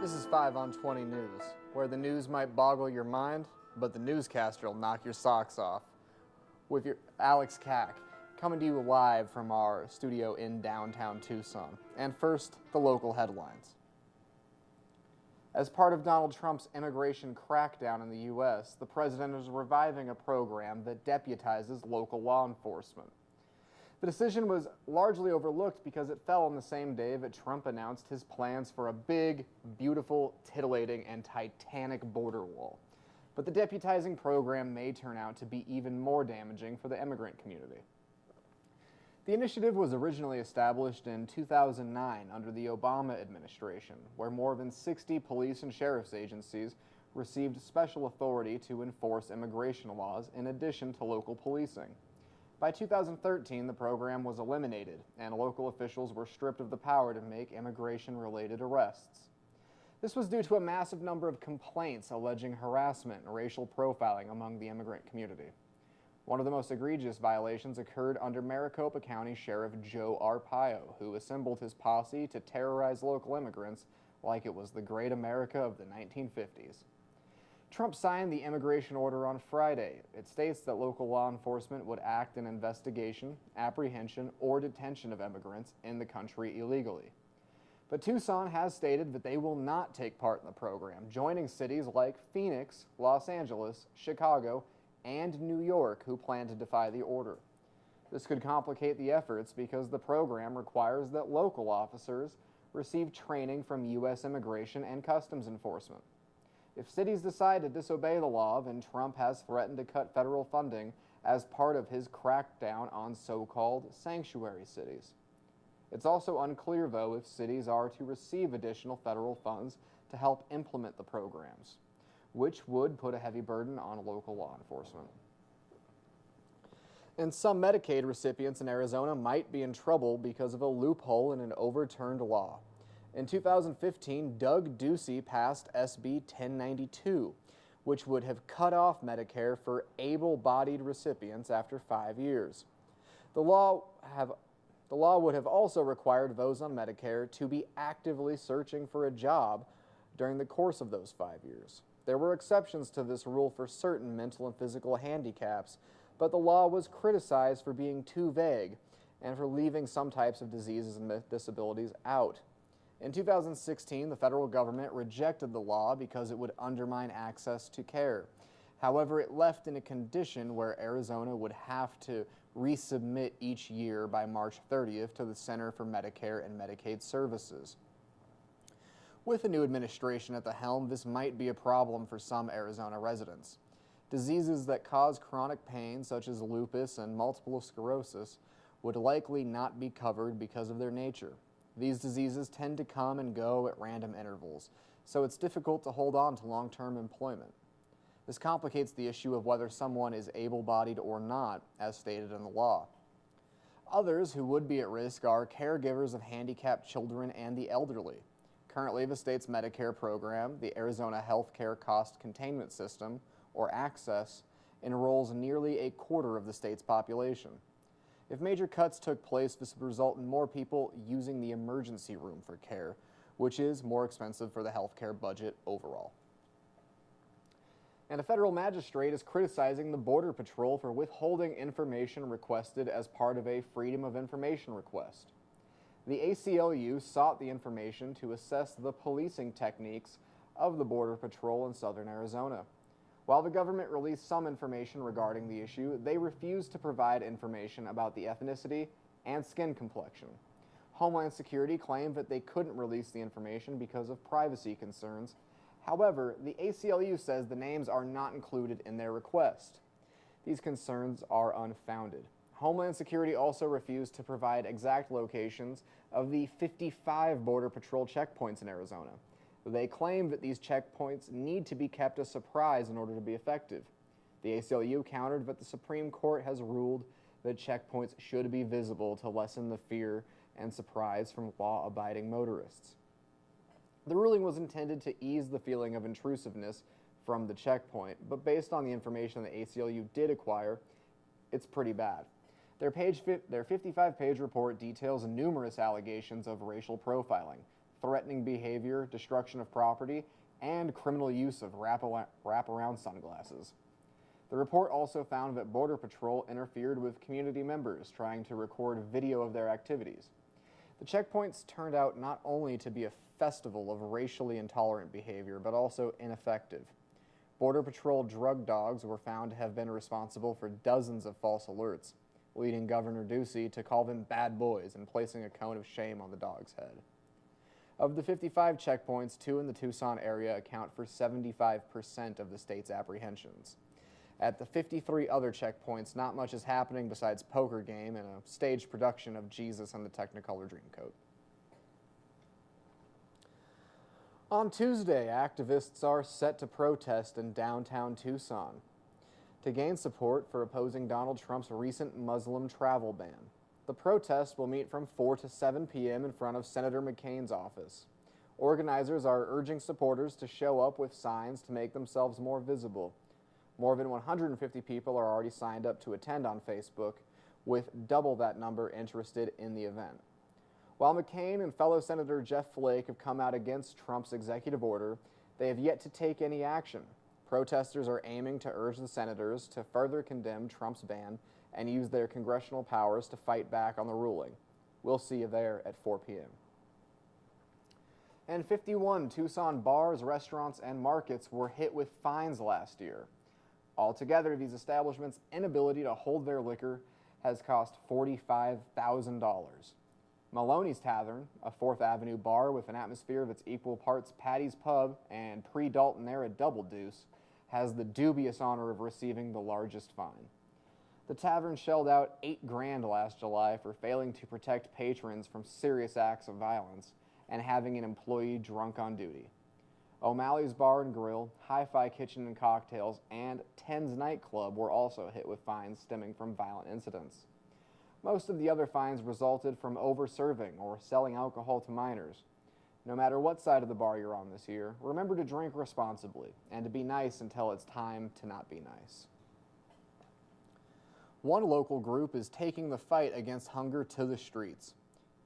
This is 5 on 20 News, where the news might boggle your mind, but the newscaster will knock your socks off. With your Alex Kack, coming to you live from our studio in downtown Tucson. And first, the local headlines. As part of Donald Trump's immigration crackdown in the U.S., the president is reviving a program that deputizes local law enforcement. The decision was largely overlooked because it fell on the same day that Trump announced his plans for a big, beautiful, titillating, and titanic border wall. But the deputizing program may turn out to be even more damaging for the immigrant community. The initiative was originally established in 2009 under the Obama administration, where more than 60 police and sheriff's agencies received special authority to enforce immigration laws in addition to local policing. By 2013, the program was eliminated, and local officials were stripped of the power to make immigration-related arrests. This was due to a massive number of complaints alleging harassment and racial profiling among the immigrant community. One of the most egregious violations occurred under Maricopa County Sheriff Joe Arpaio, who assembled his posse to terrorize local immigrants like it was the great America of the 1950s. Trump signed the immigration order on Friday. It states that local law enforcement would act in investigation, apprehension, or detention of immigrants in the country illegally. But Tucson has stated that they will not take part in the program, joining cities like Phoenix, Los Angeles, Chicago, and New York who plan to defy the order. This could complicate the efforts because the program requires that local officers receive training from U.S. Immigration and Customs Enforcement. If cities decide to disobey the law, then Trump has threatened to cut federal funding as part of his crackdown on so-called sanctuary cities. It's also unclear, though, if cities are to receive additional federal funds to help implement the programs, which would put a heavy burden on local law enforcement. And some Medicaid recipients in Arizona might be in trouble because of a loophole in an overturned law. In 2015, Doug Ducey passed SB 1092, which would have cut off Medicare for able-bodied recipients after 5 years. The law would have also required those on Medicare to be actively searching for a job during the course of those 5 years. There were exceptions to this rule for certain mental and physical handicaps, but the law was criticized for being too vague and for leaving some types of diseases and disabilities out. In 2016, the federal government rejected the law because it would undermine access to care. However, it left in a condition where Arizona would have to resubmit each year by March 30th to the Center for Medicare and Medicaid Services. With the new administration at the helm, this might be a problem for some Arizona residents. Diseases that cause chronic pain, such as lupus and multiple sclerosis, would likely not be covered because of their nature. These diseases tend to come and go at random intervals, so it's difficult to hold on to long-term employment. This complicates the issue of whether someone is able-bodied or not, as stated in the law. Others who would be at risk are caregivers of handicapped children and the elderly. Currently, the state's Medicare program, the Arizona Healthcare Cost Containment System, or ACCESS, enrolls nearly a quarter of the state's population. If major cuts took place, this would result in more people using the emergency room for care, which is more expensive for the healthcare budget overall. And a federal magistrate is criticizing the Border Patrol for withholding information requested as part of a Freedom of Information request. The ACLU sought the information to assess the policing techniques of the Border Patrol in southern Arizona. While the government released some information regarding the issue, they refused to provide information about the ethnicity and skin complexion. Homeland Security claimed that they couldn't release the information because of privacy concerns. However, the ACLU says the names are not included in their request. These concerns are unfounded. Homeland Security also refused to provide exact locations of the 55 Border Patrol checkpoints in Arizona. They claim that these checkpoints need to be kept a surprise in order to be effective. The ACLU countered that the Supreme Court has ruled that checkpoints should be visible to lessen the fear and surprise from law-abiding motorists. The ruling was intended to ease the feeling of intrusiveness from the checkpoint, but based on the information the ACLU did acquire, it's pretty bad. Their 55-page report details numerous allegations of racial profiling, threatening behavior, destruction of property, and criminal use of wraparound sunglasses. The report also found that Border Patrol interfered with community members trying to record video of their activities. The checkpoints turned out not only to be a festival of racially intolerant behavior, but also ineffective. Border Patrol drug dogs were found to have been responsible for dozens of false alerts, leading Governor Ducey to call them bad boys and placing a cone of shame on the dog's head. Of the 55 checkpoints, 2 in the Tucson area account for 75% of the state's apprehensions. At the 53 other checkpoints, not much is happening besides poker game and a staged production of Jesus and the Technicolor Dreamcoat. On Tuesday, activists are set to protest in downtown Tucson to gain support for opposing Donald Trump's recent Muslim travel ban. The protest will meet from 4 to 7 p.m. in front of Senator McCain's office. Organizers are urging supporters to show up with signs to make themselves more visible. More than 150 people are already signed up to attend on Facebook, with double that number interested in the event. While McCain and fellow Senator Jeff Flake have come out against Trump's executive order, they have yet to take any action. Protesters are aiming to urge the senators to further condemn Trump's ban and use their congressional powers to fight back on the ruling. We'll see you there at 4 p.m. And 51 Tucson bars, restaurants, and markets were hit with fines last year. Altogether, these establishments' inability to hold their liquor has cost $45,000. Maloney's Tavern, a 4th Avenue bar with an atmosphere that's equal parts Patty's Pub and pre-Dalton era Double Deuce, has the dubious honor of receiving the largest fine. The tavern shelled out $8 grand last July for failing to protect patrons from serious acts of violence and having an employee drunk on duty. O'Malley's Bar and Grill, Hi-Fi Kitchen and Cocktails, and Ten's Nightclub were also hit with fines stemming from violent incidents. Most of the other fines resulted from over-serving or selling alcohol to minors. No matter what side of the bar you're on this year, remember to drink responsibly and to be nice until it's time to not be nice. One local group is taking the fight against hunger to the streets.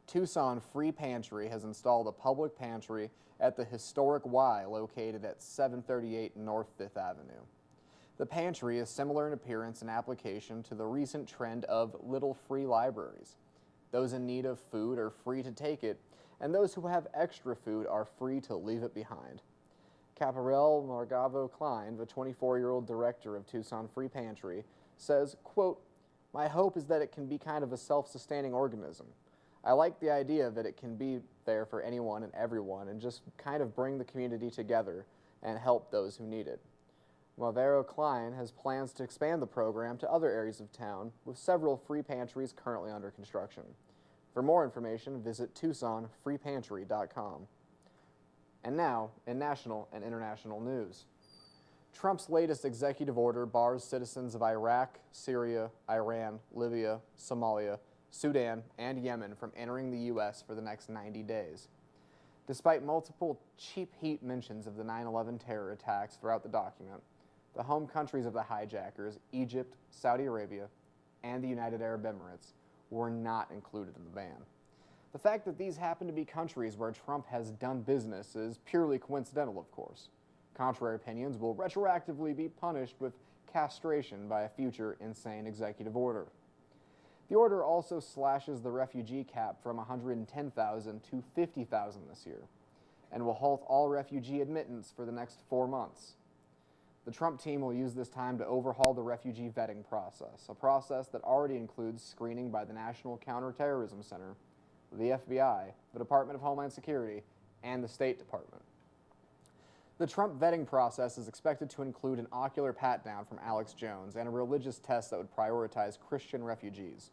Tucson Free Pantry has installed a public pantry at the historic Y located at 738 North 5th Avenue. The pantry is similar in appearance and application to the recent trend of little free libraries. Those in need of food are free to take it, and those who have extra food are free to leave it behind. Caparel Margavo Klein, the 24-year-old director of Tucson Free Pantry, says, quote, "My hope is that it can be kind of a self-sustaining organism. I like the idea that it can be there for anyone and everyone and just kind of bring the community together and help those who need it." Margavo Klein has plans to expand the program to other areas of town, with several free pantries currently under construction. For more information, visit TucsonFreePantry.com. And now, in national and international news. Trump's latest executive order bars citizens of Iraq, Syria, Iran, Libya, Somalia, Sudan, and Yemen from entering the U.S. for the next 90 days. Despite multiple cheap heat mentions of the 9/11 terror attacks throughout the document, the home countries of the hijackers, Egypt, Saudi Arabia, and the United Arab Emirates, were not included in the ban. The fact that these happen to be countries where Trump has done business is purely coincidental, of course. Contrary opinions will retroactively be punished with castration by a future insane executive order. The order also slashes the refugee cap from 110,000 to 50,000 this year, and will halt all refugee admittance for the next 4 months. The Trump team will use this time to overhaul the refugee vetting process, a process that already includes screening by the National Counterterrorism Center, the FBI, the Department of Homeland Security, and the State Department. The Trump vetting process is expected to include an ocular pat-down from Alex Jones and a religious test that would prioritize Christian refugees.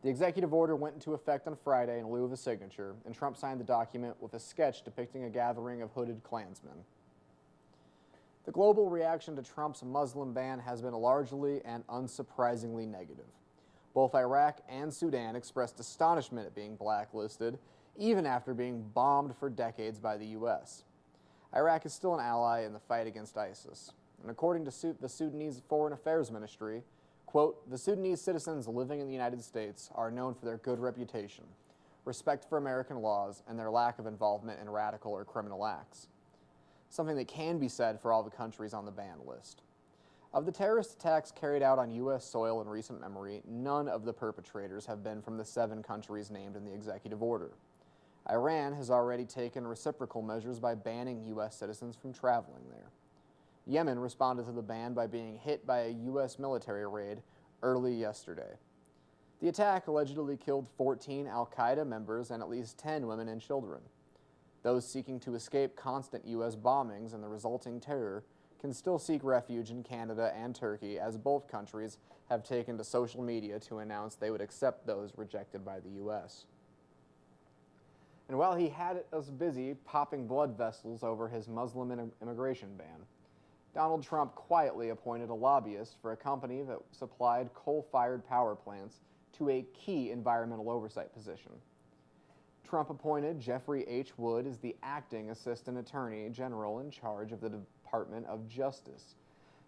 The executive order went into effect on Friday in lieu of a signature, and Trump signed the document with a sketch depicting a gathering of hooded Klansmen. The global reaction to Trump's Muslim ban has been largely and unsurprisingly negative. Both Iraq and Sudan expressed astonishment at being blacklisted, even after being bombed for decades by the U.S. Iraq is still an ally in the fight against ISIS, and according to the Sudanese Foreign Affairs Ministry, quote, "The Sudanese citizens living in the United States are known for their good reputation. respect for American laws, and their lack of involvement in radical or criminal acts. Something that can be said for all the countries on the banned list. Of the terrorist attacks carried out on U.S. soil in recent memory, none of the perpetrators have been from the 7 countries named in the executive order. Iran has already taken reciprocal measures by banning U.S. citizens from traveling there. Yemen responded to the ban by being hit by a U.S. military raid early yesterday. The attack allegedly killed 14 al-Qaeda members and at least 10 women and children. Those seeking to escape constant U.S. bombings and the resulting terror can still seek refuge in Canada and Turkey, as both countries have taken to social media to announce they would accept those rejected by the U.S. And while he had us busy popping blood vessels over his Muslim immigration ban, Donald Trump quietly appointed a lobbyist for a company that supplied coal-fired power plants to a key environmental oversight position. Trump appointed Jeffrey H. Wood as the acting Assistant Attorney General in charge of the Department of Justice,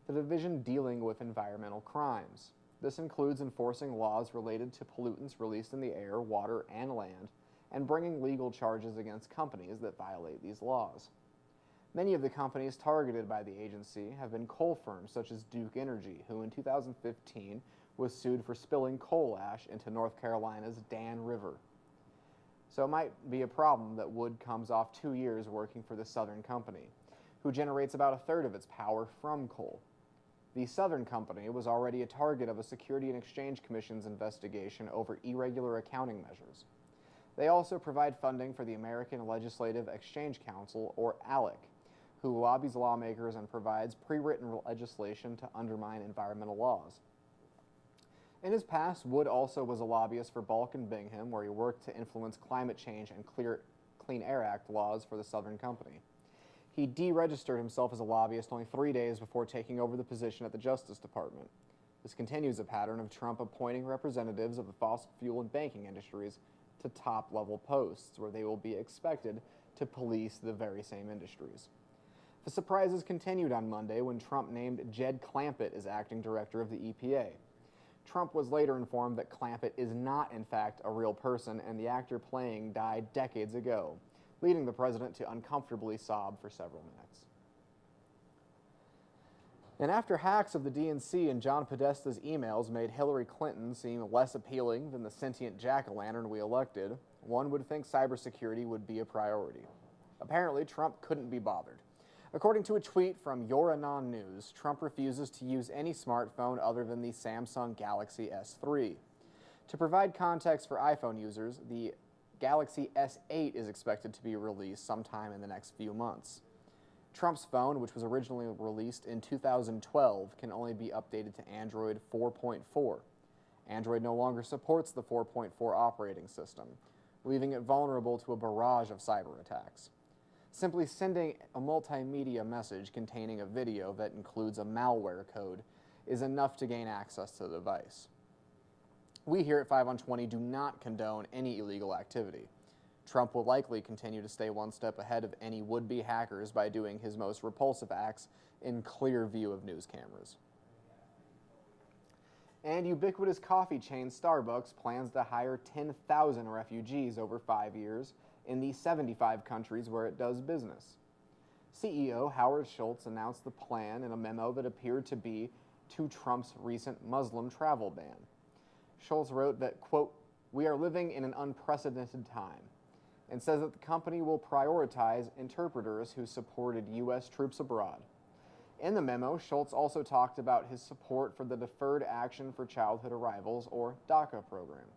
the division dealing with environmental crimes. This includes enforcing laws related to pollutants released in the air, water, and land, and bringing legal charges against companies that violate these laws. Many of the companies targeted by the agency have been coal firms such as Duke Energy, who in 2015 was sued for spilling coal ash into North Carolina's Dan River. So it might be a problem that Wood comes off 2 years working for the Southern Company, who generates about a third of its power from coal. The Southern Company was already a target of a Security and Exchange Commission's investigation over irregular accounting measures. They also provide funding for the American Legislative Exchange Council, or ALEC, who lobbies lawmakers and provides pre-written legislation to undermine environmental laws. In his past, Wood also was a lobbyist for Balkan Bingham, where he worked to influence climate change and Clean Air Act laws for the Southern Company. He deregistered himself as a lobbyist only 3 days before taking over the position at the Justice Department. This continues a pattern of Trump appointing representatives of the fossil fuel and banking industries to top-level posts, where they will be expected to police the very same industries. The surprises continued on Monday when Trump named Jed Clampett as acting director of the EPA. Trump was later informed that Clampett is not, in fact, a real person, and the actor playing died decades ago, leading the president to uncomfortably sob for several minutes. And after hacks of the DNC and John Podesta's emails made Hillary Clinton seem less appealing than the sentient jack-o'-lantern we elected, one would think cybersecurity would be a priority. Apparently, Trump couldn't be bothered. According to a tweet from Yoranon News, Trump refuses to use any smartphone other than the Samsung Galaxy S3. To provide context for iPhone users, the Galaxy S8 is expected to be released sometime in the next few months. Trump's phone, which was originally released in 2012, can only be updated to Android 4.4. Android no longer supports the 4.4 operating system, leaving it vulnerable to a barrage of cyber attacks. Simply sending a multimedia message containing a video that includes a malware code is enough to gain access to the device. We here at 5 on 20 do not condone any illegal activity. Trump will likely continue to stay one step ahead of any would-be hackers by doing his most repulsive acts in clear view of news cameras. And ubiquitous coffee chain Starbucks plans to hire 10,000 refugees over 5 years in the 75 countries where it does business. CEO Howard Schultz announced the plan in a memo that appeared to be to Trump's recent Muslim travel ban. Schultz wrote that, quote, "We are living in an unprecedented time," and says that the company will prioritize interpreters who supported U.S. troops abroad. In the memo, Schultz also talked about his support for the Deferred Action for Childhood Arrivals, or DACA program.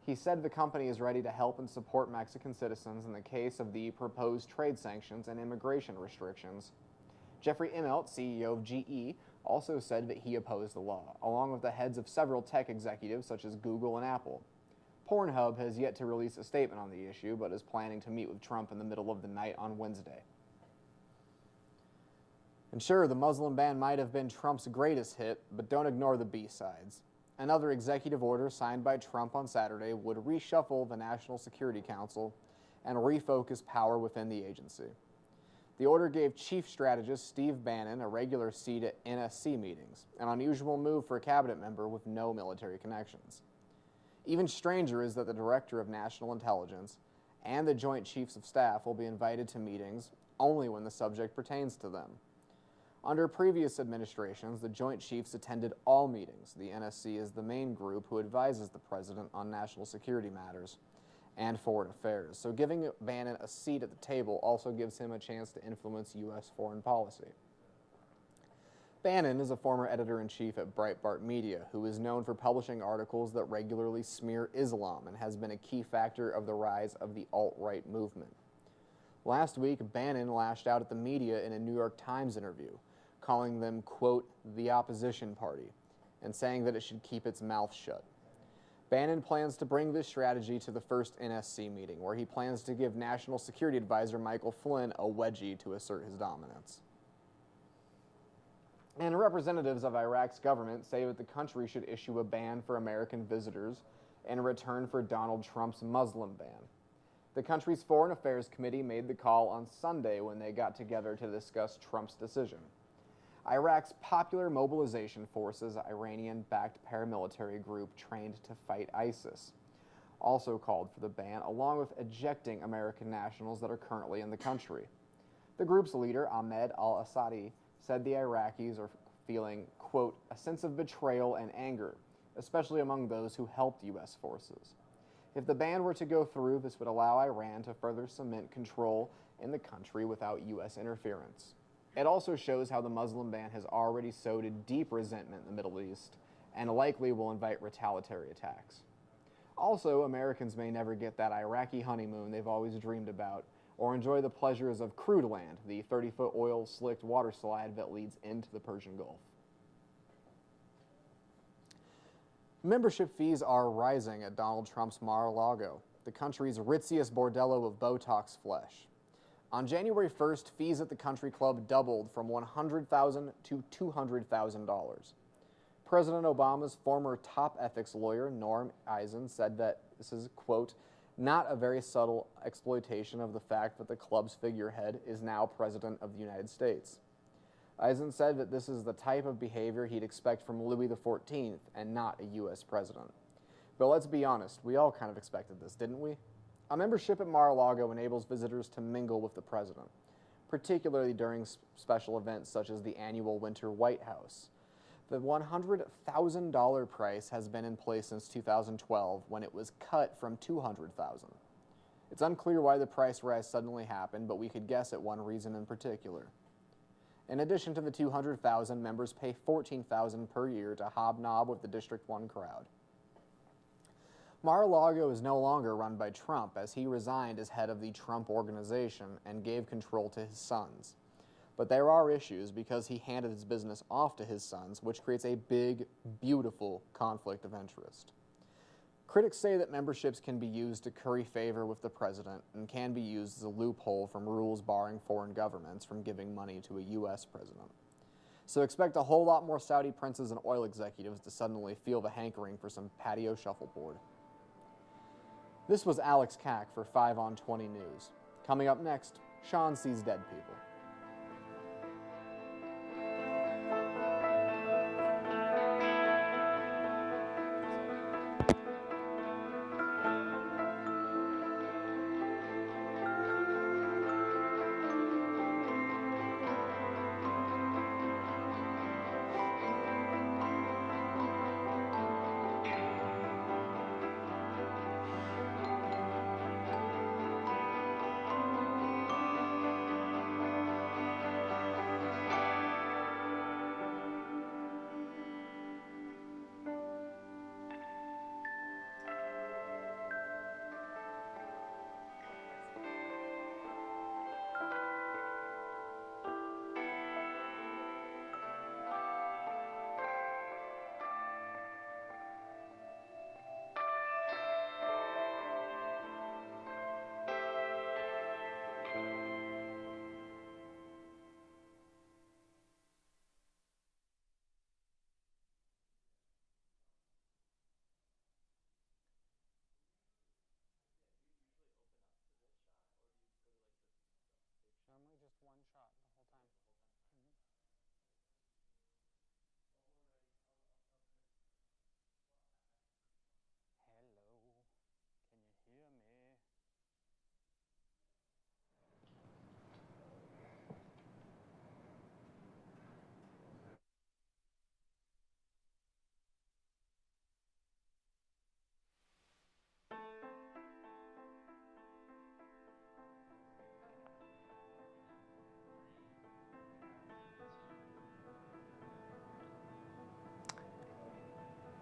He said the company is ready to help and support Mexican citizens in the case of the proposed trade sanctions and immigration restrictions. Jeffrey Immelt, CEO of GE, also said that he opposed the law, along with the heads of several tech executives such as Google and Apple. Pornhub has yet to release a statement on the issue, but is planning to meet with Trump in the middle of the night on Wednesday. And sure, the Muslim ban might have been Trump's greatest hit, but don't ignore the B-sides. Another executive order signed by Trump on Saturday would reshuffle the National Security Council and refocus power within the agency. The order gave Chief Strategist Steve Bannon a regular seat at NSC meetings, an unusual move for a cabinet member with no military connections. Even stranger is that the Director of National Intelligence and the Joint Chiefs of Staff will be invited to meetings only when the subject pertains to them. Under previous administrations, the Joint Chiefs attended all meetings. The NSC is the main group who advises the President on national security matters and foreign affairs, so giving Bannon a seat at the table also gives him a chance to influence U.S. foreign policy. Bannon is a former editor-in-chief at Breitbart Media, who is known for publishing articles that regularly smear Islam and has been a key factor of the rise of the alt-right movement. Last week, Bannon lashed out at the media in a New York Times interview, calling them, quote, the opposition party, and saying that it should keep its mouth shut. Bannon plans to bring this strategy to the first NSC meeting, where he plans to give National Security Advisor Michael Flynn a wedgie to assert his dominance. And representatives of Iraq's government say that the country should issue a ban for American visitors in return for Donald Trump's Muslim ban. The country's Foreign Affairs Committee made the call on Sunday when they got together to discuss Trump's decision. Iraq's Popular Mobilization Forces, Iranian-backed paramilitary group trained to fight ISIS, also called for the ban, along with ejecting American nationals that are currently in the country. The group's leader, Ahmed al-Asadi, said the Iraqis are feeling, quote, a sense of betrayal and anger, especially among those who helped U.S. forces. If the ban were to go through, this would allow Iran to further cement control in the country without U.S. interference. It also shows how the Muslim ban has already sowed a deep resentment in the Middle East and likely will invite retaliatory attacks. Also, Americans may never get that Iraqi honeymoon they've always dreamed about, or enjoy the pleasures of Crude Land, the 30-foot oil-slicked water slide that leads into the Persian Gulf. Membership fees are rising at Donald Trump's Mar-a-Lago, the country's ritziest bordello of Botox flesh. On January 1st, fees at the country club doubled from $100,000 to $200,000. President Obama's former top ethics lawyer, Norm Eisen, said that this is, quote, not a very subtle exploitation of the fact that the club's figurehead is now President of the United States. Eisen said that this is the type of behavior he'd expect from Louis XIV and not a U.S. president. But let's be honest, we all kind of expected this, didn't we? A membership at Mar-a-Lago enables visitors to mingle with the president, particularly during special events such as the annual Winter White House. The $100,000 price has been in place since 2012, when it was cut from $200,000. It's unclear why the price rise suddenly happened, but we could guess at one reason in particular. In addition to the $200,000, members pay $14,000 per year to hobnob with the District 1 crowd. Mar-a-Lago is no longer run by Trump, as he resigned as head of the Trump Organization and gave control to his sons. But there are issues because he handed his business off to his sons, which creates a big, beautiful conflict of interest. Critics say that memberships can be used to curry favor with the president and can be used as a loophole from rules barring foreign governments from giving money to a U.S. president. So expect a whole lot more Saudi princes and oil executives to suddenly feel the hankering for some patio shuffleboard. This was Alex Kack for 5 on 20 News. Coming up next, Sean Sees Dead People.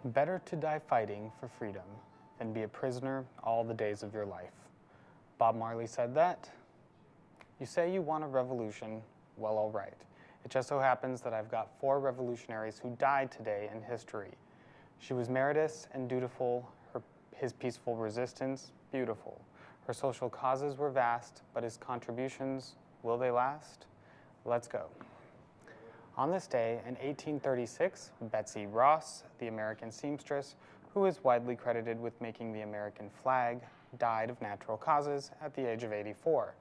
Better to die fighting for freedom than be a prisoner all the days of your life. Bob Marley said that. You say you want a revolution, well, all right. It just so happens that I've got 4 revolutionaries who died today in history. She was meritorious and dutiful, his peaceful resistance, beautiful. Her social causes were vast, but his contributions, will they last? Let's go. On this day, in 1836, Betsy Ross, the American seamstress, who is widely credited with making the American flag, died of natural causes at the age of 84.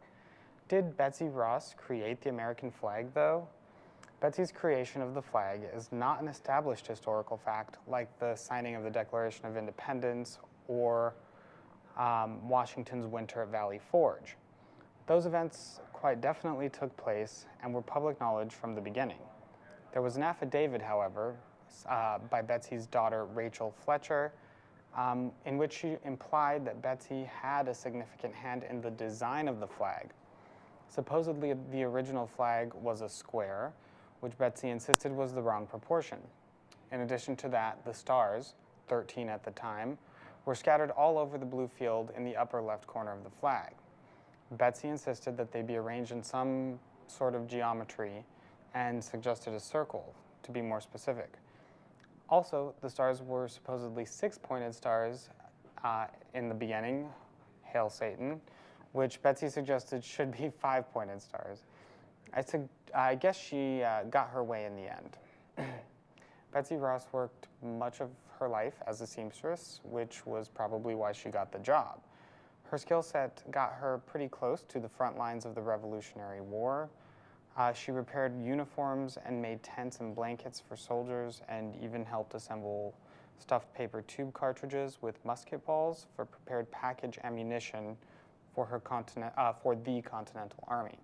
Did Betsy Ross create the American flag, though? Betsy's creation of the flag is not an established historical fact like the signing of the Declaration of Independence or Washington's winter at Valley Forge. Those events quite definitely took place and were public knowledge from the beginning. There was an affidavit, however, by Betsy's daughter, Rachel Fletcher, in which she implied that Betsy had a significant hand in the design of the flag. Supposedly, the original flag was a square, which Betsy insisted was the wrong proportion. In addition to that, the stars, 13 at the time, were scattered all over the blue field in the upper left corner of the flag. Betsy insisted that they be arranged in some sort of geometry and suggested a circle, to be more specific. Also, the stars were supposedly 6-pointed stars in the beginning, hail Satan, which Betsy suggested should be 5-pointed stars. I guess she got her way in the end. Betsy Ross worked much of her life as a seamstress, which was probably why she got the job. Her skill set got her pretty close to the front lines of the Revolutionary War. She repaired uniforms and made tents and blankets for soldiers, and even helped assemble stuffed paper tube cartridges with musket balls for prepared package ammunition for the Continental Army.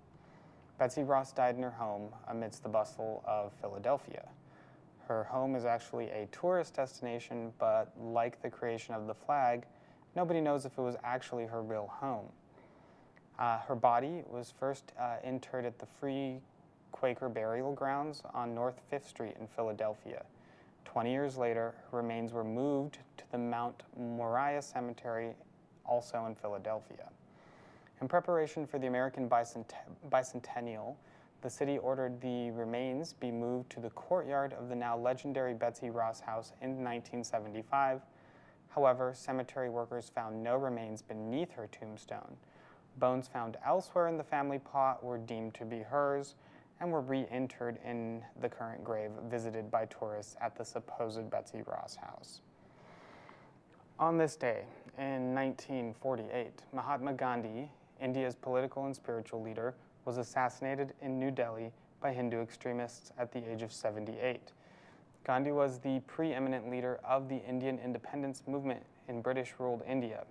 Betsy Ross died in her home amidst the bustle of Philadelphia. Her home is actually a tourist destination, but like the creation of the flag, nobody knows if it was actually her real home. Her body was first interred at the Free Quaker Burial Grounds on North 5th Street in Philadelphia. 20 years later, her remains were moved to the Mount Moriah Cemetery, also in Philadelphia. In preparation for the American bicentennial, the city ordered the remains be moved to the courtyard of the now legendary Betsy Ross House in 1975. However, cemetery workers found no remains beneath her tombstone. Bones found elsewhere in the family plot were deemed to be hers and were reinterred in the current grave visited by tourists at the supposed Betsy Ross house. On this day, in 1948, Mahatma Gandhi, India's political and spiritual leader, was assassinated in New Delhi by Hindu extremists at the age of 78. Gandhi was the preeminent leader of the Indian independence movement in British-ruled India,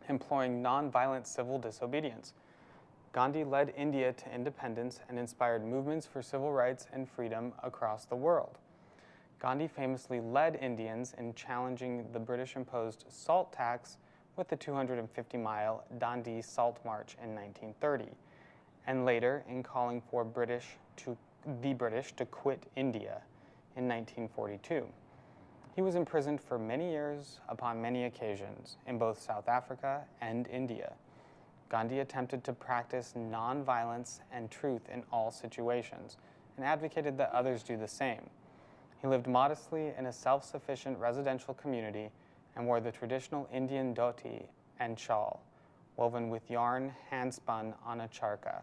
employing non-violent civil disobedience. Gandhi led India to independence and inspired movements for civil rights and freedom across the world. Gandhi famously led Indians in challenging the British-imposed salt tax with the 250-mile Dandi Salt March in 1930, and later in calling for the British to quit India in 1942. He was imprisoned for many years upon many occasions in both South Africa and India. Gandhi attempted to practice nonviolence and truth in all situations and advocated that others do the same. He lived modestly in a self-sufficient residential community and wore the traditional Indian dhoti and shawl, woven with yarn hand-spun on a charkha.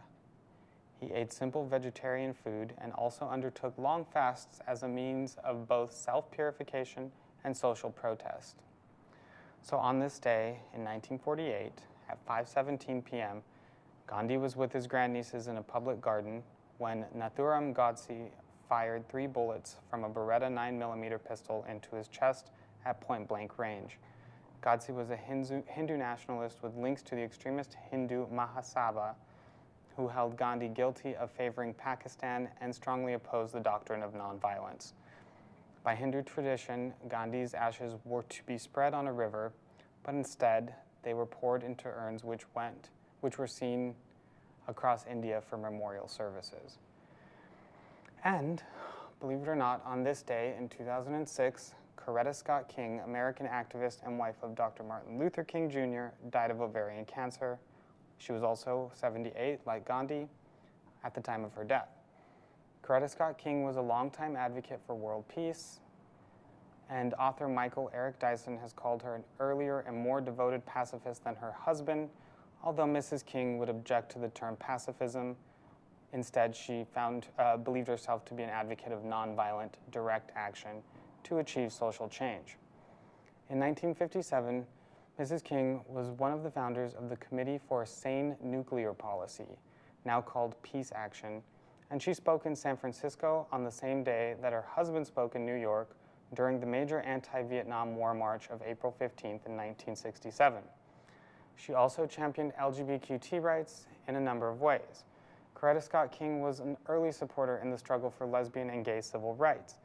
He ate simple vegetarian food and also undertook long fasts as a means of both self-purification and social protest. So on this day in 1948, at 5:17 p.m., Gandhi was with his grandnieces in a public garden when Nathuram Godse fired 3 bullets from a Beretta 9mm pistol into his chest at point-blank range. Godse was a Hindu nationalist with links to the extremist Hindu Mahasabha, who held Gandhi guilty of favoring Pakistan and strongly opposed the doctrine of nonviolence. By Hindu tradition, Gandhi's ashes were to be spread on a river, but instead they were poured into urns which were seen across India for memorial services. And, believe it or not, on this day in 2006, Coretta Scott King, American activist and wife of Dr. Martin Luther King Jr., died of ovarian cancer. She was also 78, like Gandhi, at the time of her death. Coretta Scott King was a longtime advocate for world peace, and author Michael Eric Dyson has called her an earlier and more devoted pacifist than her husband, although Mrs. King would object to the term pacifism. Instead, she believed herself to be an advocate of nonviolent, direct action to achieve social change. In 1957, Mrs. King was one of the founders of the Committee for Sane Nuclear Policy, now called Peace Action, and she spoke in San Francisco on the same day that her husband spoke in New York during the major anti-Vietnam War March of April 15th in 1967. She also championed LGBTQ rights in a number of ways. Coretta Scott King was an early supporter in the struggle for lesbian and gay civil rights.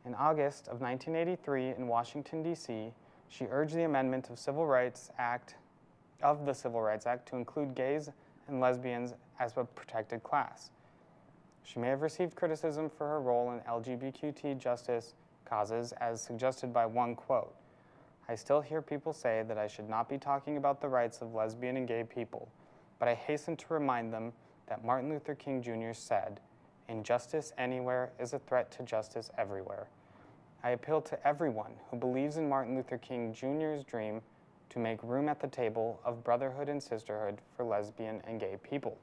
In August of 1983 in Washington, D.C., she urged the amendment of the Civil Rights Act to include gays and lesbians as a protected class. She may have received criticism for her role in LGBTQ justice causes, as suggested by one quote. "I still hear people say that I should not be talking about the rights of lesbian and gay people, but I hasten to remind them that Martin Luther King Jr. said, 'Injustice anywhere is a threat to justice everywhere.' I appeal to everyone who believes in Martin Luther King Jr.'s dream to make room at the table of brotherhood and sisterhood for lesbian and gay people."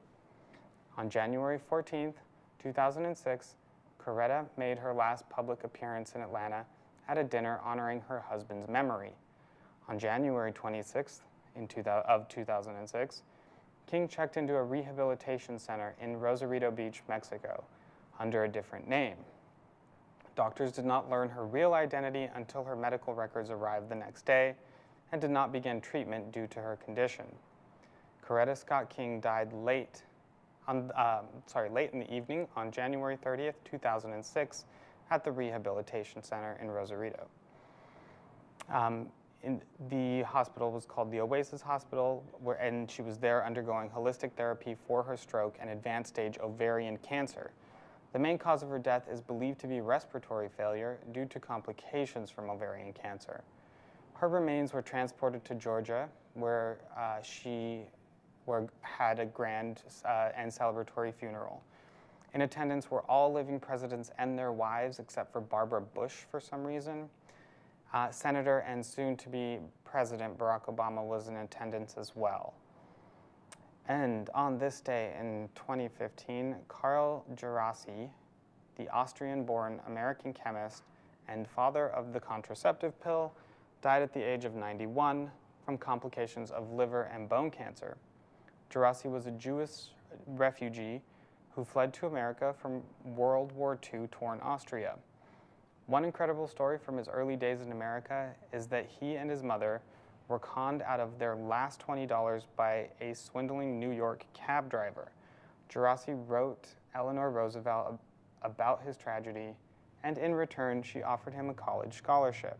On January 14th, 2006, Coretta made her last public appearance in Atlanta at a dinner honoring her husband's memory. On January 26th of 2006, King checked into a rehabilitation center in Rosarito Beach, Mexico, under a different name. Doctors did not learn her real identity until her medical records arrived the next day and did not begin treatment due to her condition. Coretta Scott King died late in the evening on January 30th, 2006 at the Rehabilitation Center in Rosarito. The hospital was called the Oasis Hospital, and she was there undergoing holistic therapy for her stroke and advanced stage ovarian cancer. The main cause of her death is believed to be respiratory failure due to complications from ovarian cancer. Her remains were transported to Georgia, where she had a grand and celebratory funeral. In attendance were all living presidents and their wives, except for Barbara Bush for some reason. Senator and soon-to-be President Barack Obama was in attendance as well. And on this day in 2015, Karl Djerassi, the Austrian-born American chemist and father of the contraceptive pill, died at the age of 91 from complications of liver and bone cancer. Djerassi was a Jewish refugee who fled to America from World War II-torn Austria. One incredible story from his early days in America is that he and his mother were conned out of their last $20 by a swindling New York cab driver. Djerassi wrote Eleanor Roosevelt about his tragedy, and in return, she offered him a college scholarship.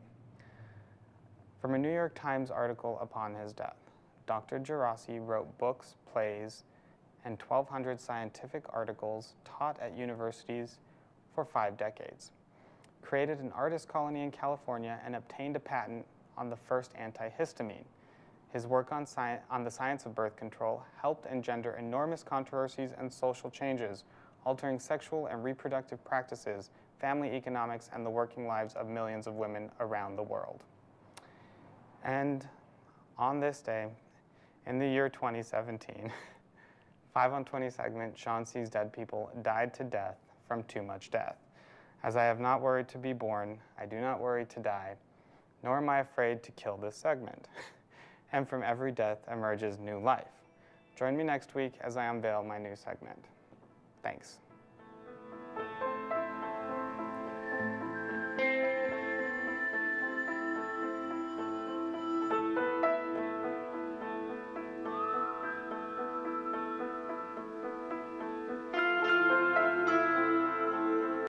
From a New York Times article upon his death, Dr. Djerassi wrote books, plays, and 1,200 scientific articles taught at universities for 5 decades, created an artist colony in California, and obtained a patent on the first antihistamine. His work on the science of birth control helped engender enormous controversies and social changes, altering sexual and reproductive practices, family economics, and the working lives of millions of women around the world. And on this day, in the year 2017, 5 on 20 segment, Sean Sees Dead People died to death from too much death. As I have not worried to be born, I do not worry to die, nor am I afraid to kill this segment. And from every death emerges new life. Join me next week as I unveil my new segment. Thanks.